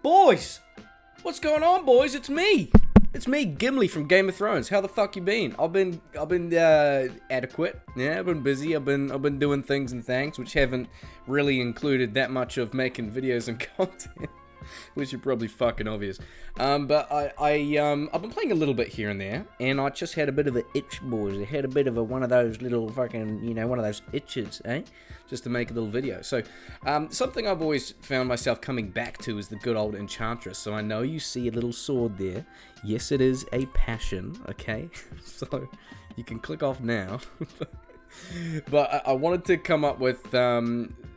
Boys! What's going on, boys? It's me! It's me, Gimli from Game of Thrones. How the fuck you been? I've been adequate. Yeah, I've been busy. I've been doing things and things, which haven't really included that much of making videos and content. Which is probably fucking obvious. But I've been playing a little bit here and there, and I just had a bit of an itch, boys. I had a bit of one of those little fucking, one of those itches, eh? Just to make a little video. So, something I've always found myself coming back to is the good old Enchantress. So I know you see a little sword there. Yes, it is a passion, okay? So, you can click off now. But I wanted to come up with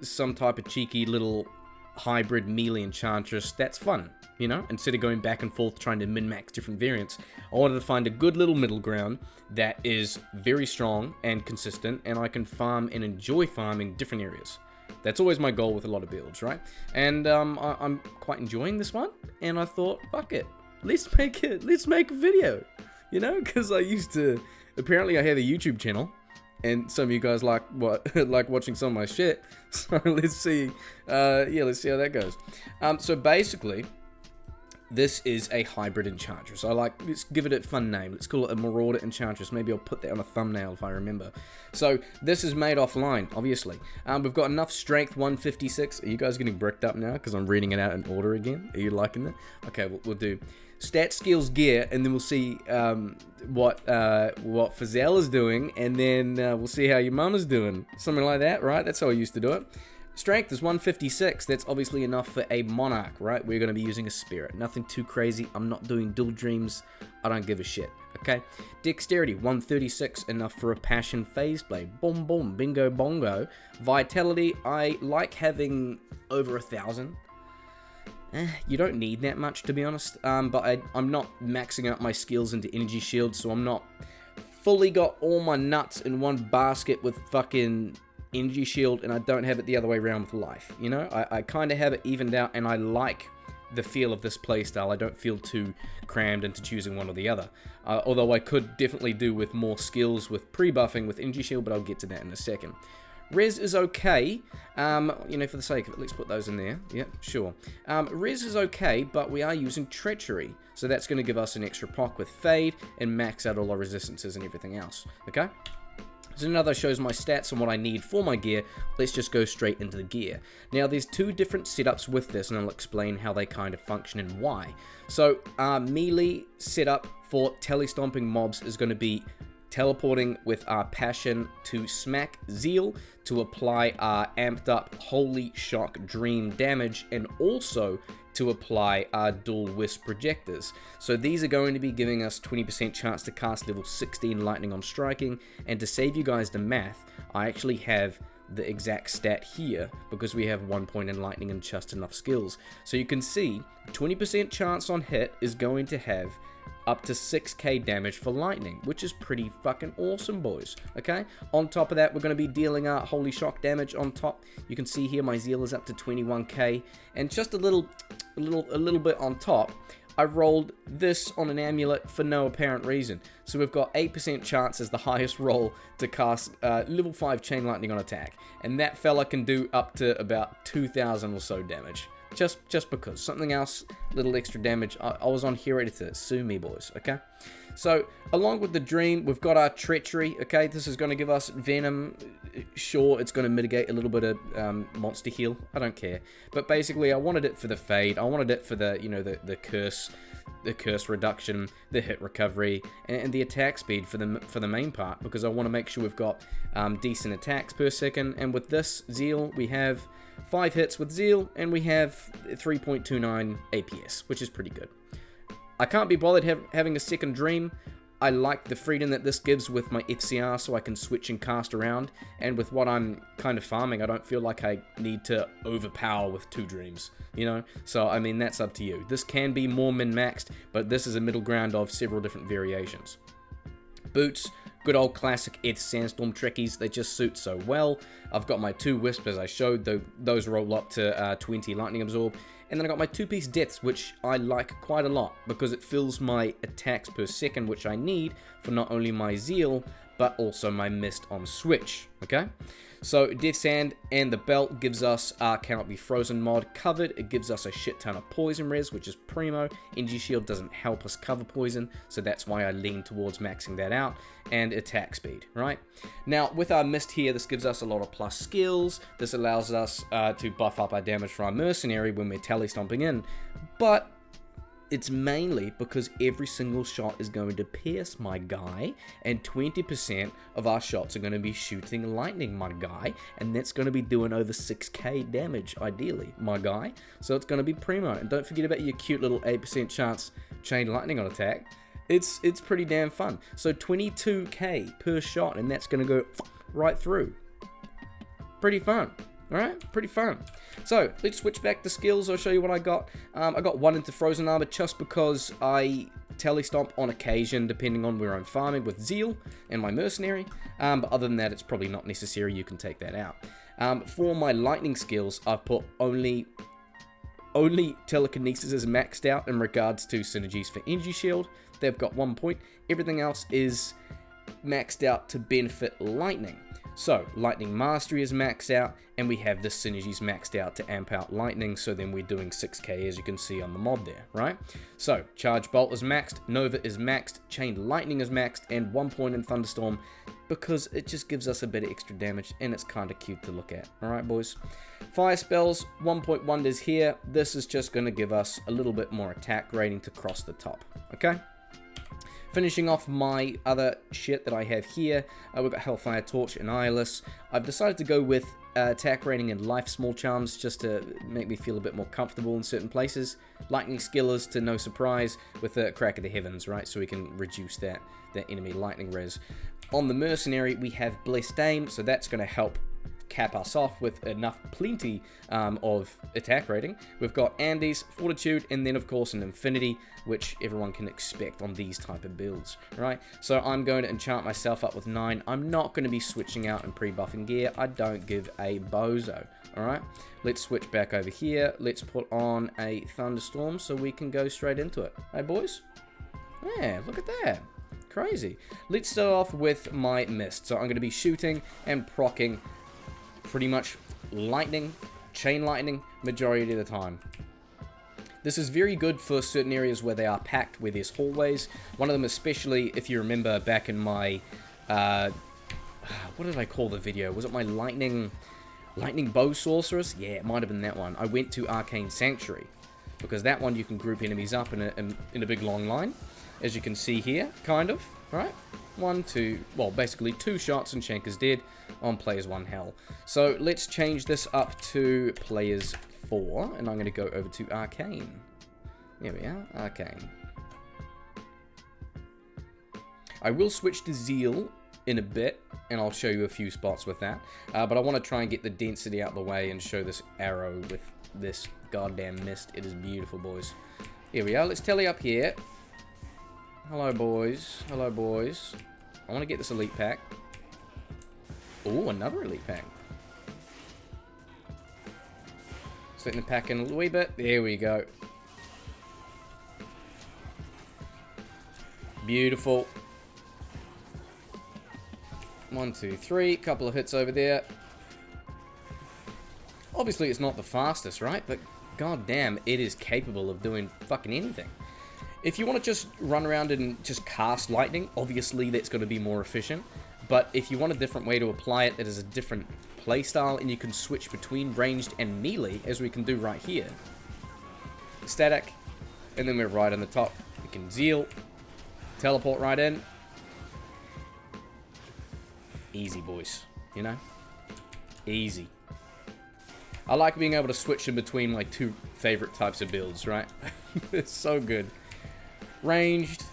some type of cheeky little hybrid melee Enchantress that's fun, instead of going back and forth trying to min-max different variants. I wanted to find a good little middle ground that is very strong and consistent, and I can farm and enjoy farming different areas. That's always my goal with a lot of builds, right? And I'm quite enjoying this one, and I thought, fuck it, let's make a video, because I used to, apparently I have a YouTube channel, and some of you guys like watching some of my shit. So let's see how that goes. So basically, this is a hybrid Enchantress. Let's give it a fun name. Let's call it a Marauder Enchantress. Maybe I'll put that on a thumbnail if I remember. So this is made offline, obviously. We've got enough strength, 156. Are you guys getting bricked up now? Because I'm reading it out in order again. Are you liking that? Okay, we'll do stat, skills, gear, and then we'll see what Fazelle is doing, and then we'll see how your mum is doing. Something like that, right? That's how I used to do it. Strength is 156. That's obviously enough for a monarch, right? We're going to be using a spirit. Nothing too crazy. I'm not doing dual dreams. I don't give a shit, okay? Dexterity, 136. Enough for a passion phase blade. Boom, boom, bingo, bongo. Vitality, I like having over 1,000. You don't need that much, to be honest, but I'm not maxing out my skills into energy shield, so I'm not fully got all my nuts in one basket with fucking energy shield, and I don't have it the other way around with life, I kind of have it evened out, and I like the feel of this playstyle. I don't feel too crammed into choosing one or the other, although I could definitely do with more skills with pre-buffing with energy shield, but I'll get to that in a second. Res is okay, for the sake of it, let's put those in there. Yeah, sure. Res is okay, but we are using Treachery, so that's going to give us an extra poc with Fade and max out all our resistances and everything else, okay? So now that shows my stats and what I need for my gear, let's just go straight into the gear. Now, there's two different setups with this, and I'll explain how they kind of function and why. So, melee setup for telestomping mobs is going to be teleporting with our passion to smack Zeal to apply our amped up Holy Shock Dream damage, and also to apply our dual wisp projectors. So these are going to be giving us 20% chance to cast level 16 lightning on striking, and to save you guys the math, I actually have the exact stat here because we have 1 point in lightning and just enough skills. So you can see 20% chance on hit is going to have up to 6k damage for lightning, which is pretty fucking awesome, boys, okay? On top of that, we're going to be dealing out holy shock damage on top. You can see here my Zeal is up to 21k, and just a little bit on top, I rolled this on an amulet for no apparent reason. So we've got 8% chance as the highest roll to cast level 5 chain lightning on attack, and that fella can do up to about 2,000 or so damage. Just because. Something else, little extra damage. I was on here ready to sue me, boys, okay? So, along with the Dream, we've got our Treachery, okay? This is going to give us Venom. Sure, it's going to mitigate a little bit of monster heal. I don't care. But basically, I wanted it for the Fade. I wanted it for the, the curse reduction, the hit recovery, and the attack speed for the main part, because I want to make sure we've got decent attacks per second. And with this Zeal, we have 5 hits with Zeal, and we have 3.29 APS, which is pretty good. I can't be bothered having a second Dream. I like the freedom that this gives with my FCR, so I can switch and cast around, and with what I'm kind of farming, I don't feel like I need to overpower with 2 Dreams, So, I mean, that's up to you. This can be more min-maxed, but this is a middle ground of several different variations. Boots, good old classic Ed Sandstorm Trekkies, they just suit so well. I've got my 2 Wisps as I showed, those roll up to 20 Lightning Absorb. And then I got my 2-piece Deaths, which I like quite a lot because it fills my attacks per second, which I need for not only my Zeal, but also my Mist on Switch, okay? So Death Sand and the belt gives us our Cannot Be Frozen mod covered. It gives us a shit ton of poison res, which is primo. Energy shield doesn't help us cover poison, so that's why I lean towards maxing that out. And attack speed, right? Now with our mist here, this gives us a lot of plus skills. This allows us to buff up our damage for our mercenary when we're tally stomping in, but it's mainly because every single shot is going to pierce, my guy, and 20% of our shots are going to be shooting lightning, my guy, and that's going to be doing over 6k damage, ideally, my guy. So it's going to be primo, and don't forget about your cute little 8% chance chain lightning on attack. It's pretty damn fun. So 22k per shot, and that's going to go right through. Pretty fun. Alright, pretty fun. So, let's switch back to skills. I'll show you what I got. I got 1 into Frozen Armor just because I tally stomp on occasion, depending on where I'm farming with Zeal and my Mercenary. But other than that, it's probably not necessary. You can take that out. For my Lightning skills, I've put only Telekinesis is maxed out in regards to synergies for Energy Shield. They've got 1 point. Everything else is maxed out to benefit Lightning. So, Lightning Mastery is maxed out, and we have the synergies maxed out to amp out Lightning, so then we're doing 6k as you can see on the mod there, right? So, Charge Bolt is maxed, Nova is maxed, Chained Lightning is maxed, and 1 point in Thunderstorm, because it just gives us a bit of extra damage, and it's kind of cute to look at, alright boys? Fire Spells, 1.1 Wonders here. This is just going to give us a little bit more attack rating to cross the top, okay? Finishing off my other shit that I have here, we've got Hellfire Torch and Eyeless. I've decided to go with attack rating and life small charms just to make me feel a bit more comfortable in certain places. Lightning Skillers to no surprise with the Crack of the Heavens, right? So we can reduce that enemy lightning res. On the Mercenary, we have Blessed Aim, so that's going to help cap us off with plenty of attack rating. We've got Andes, Fortitude, and then of course an Infinity, which everyone can expect on these type of builds, right? So I'm going to enchant myself up with 9. I'm not going to be switching out and pre-buffing gear. I don't give a bozo, alright? Let's switch back over here. Let's put on a Thunderstorm so we can go straight into it. Hey boys? Yeah, look at that. Crazy. Let's start off with my Mist. So I'm going to be shooting and proccing pretty much lightning, chain lightning, majority of the time. This is very good for certain areas where they are packed, where there's hallways. One of them especially, if you remember back in my, what did I call the video? Was it my lightning bow sorceress? Yeah, it might have been that one. I went to Arcane Sanctuary, because that one you can group enemies up in a big long line, as you can see here, kind of, right? 1, 2, well, basically 2 shots and Shank is dead on players 1 hell. So let's change this up to players 4, and I'm going to go over to Arcane. There we are, Arcane. I will switch to Zeal in a bit, and I'll show you a few spots with that. But I want to try and get the density out of the way and show this arrow with this goddamn mist. It is beautiful, boys. Here we are, let's tally up here. Hello, boys. Hello, boys. I want to get this elite pack. Oh, another elite pack. Setting the pack in a wee bit. There we go. Beautiful. 1, 2, 3. Couple of hits over there. Obviously, it's not the fastest, right? But goddamn, it is capable of doing fucking anything. If you want to just run around and just cast lightning, obviously that's going to be more efficient. But if you want a different way to apply it that is a different playstyle, and you can switch between ranged and melee, as we can do right here. Static, and then we're right on the top. We can Zeal, teleport right in. Easy, boys. You know? Easy. I like being able to switch in between my 2 favorite types of builds, right? It's so good. Ranged,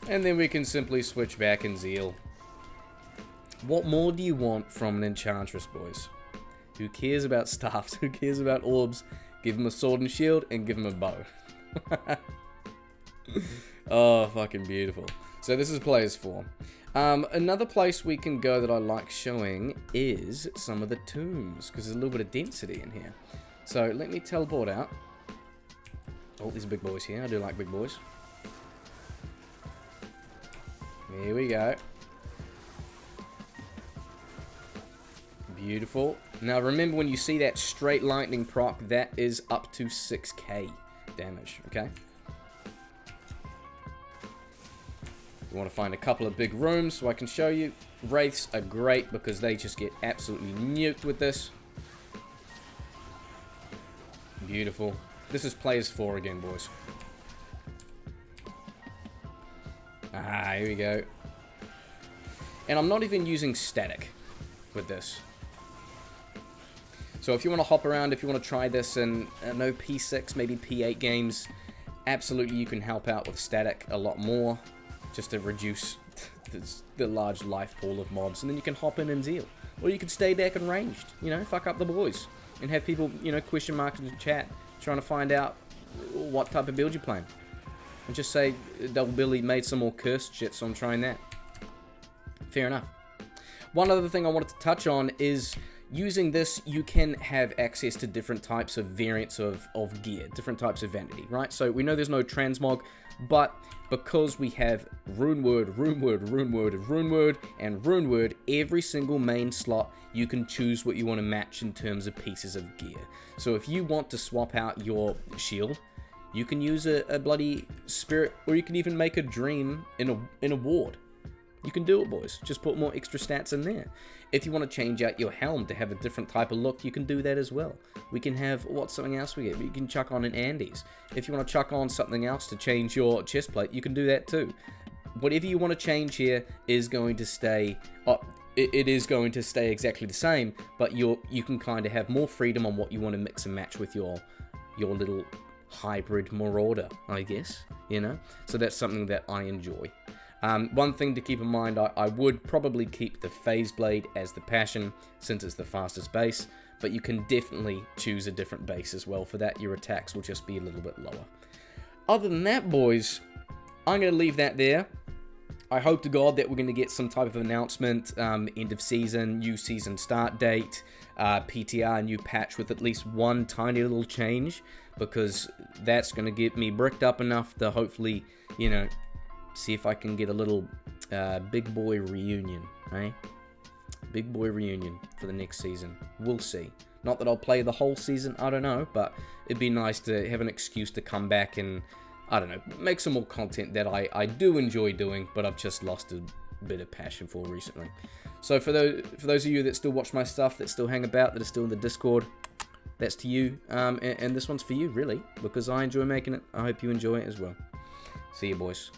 and then we can simply switch back and Zeal. What more do you want from an Enchantress, boys? Who cares about staffs? Who cares about orbs? Give him a sword and shield, and give him a bow. Oh, fucking beautiful. So this is players 4. Another place we can go that I like showing is some of the tombs, because there's a little bit of density in here. So let me teleport out. Oh, there's big boys here. I do like big boys. Here we go. Beautiful. Now remember, when you see that straight lightning proc, that is up to 6k damage, okay? You want to find a couple of big rooms so I can show you. Wraiths are great because they just get absolutely nuked with this. Beautiful. This is players 4 again, boys. Ah, here we go. And I'm not even using static with this. So if you want to hop around, if you want to try this in, no, P6, maybe P8 games, absolutely you can help out with static a lot more, just to reduce the large life pool of mobs, and then you can hop in and deal. Or you can stay back and ranged, you know, fuck up the boys, and have people, you know, question marks in the chat, trying to find out what type of build you're playing. And just say, Double Billy made some more cursed shit, so I'm trying that. Fair enough. One other thing I wanted to touch on is, using this, you can have access to different types of variants of gear, different types of vanity, right? So we know there's no transmog, but because we have rune word, rune word, rune word, rune word, and rune word, every single main slot, you can choose what you want to match in terms of pieces of gear. So if you want to swap out your shield, you can use a bloody spirit, or you can even make a dream in a ward. You can do it, boys. Just put more extra stats in there. If you want to change out your helm to have a different type of look, you can do that as well. We can have, what's something else we get? You can chuck on an Andes. If you want to chuck on something else to change your chest plate, you can do that too. Whatever you want to change here is going to stay, it is going to stay exactly the same, but you can kind of have more freedom on what you want to mix and match with your little hybrid Marauder, I guess, you know? So that's something that I enjoy. One thing to keep in mind, I would probably keep the Phase Blade as the Passion, since it's the fastest base, but you can definitely choose a different base as well for that. Your attacks will just be a little bit lower. Other than that, boys, I'm going to leave that there. I hope to God that we're going to get some type of announcement, end of season, new season start date, PTR, new patch with at least one tiny little change, because that's going to get me bricked up enough to hopefully, you know, see if I can get a little big boy reunion, right? Big boy reunion for the next season. We'll see. Not that I'll play the whole season, I don't know, but it'd be nice to have an excuse to come back and, I don't know, make some more content that I do enjoy doing, but I've just lost a bit of passion for recently. So for those of you that still watch my stuff, that still hang about, that are still in the Discord, that's to you, and this one's for you, really, because I enjoy making it. I hope you enjoy it as well. See you, boys.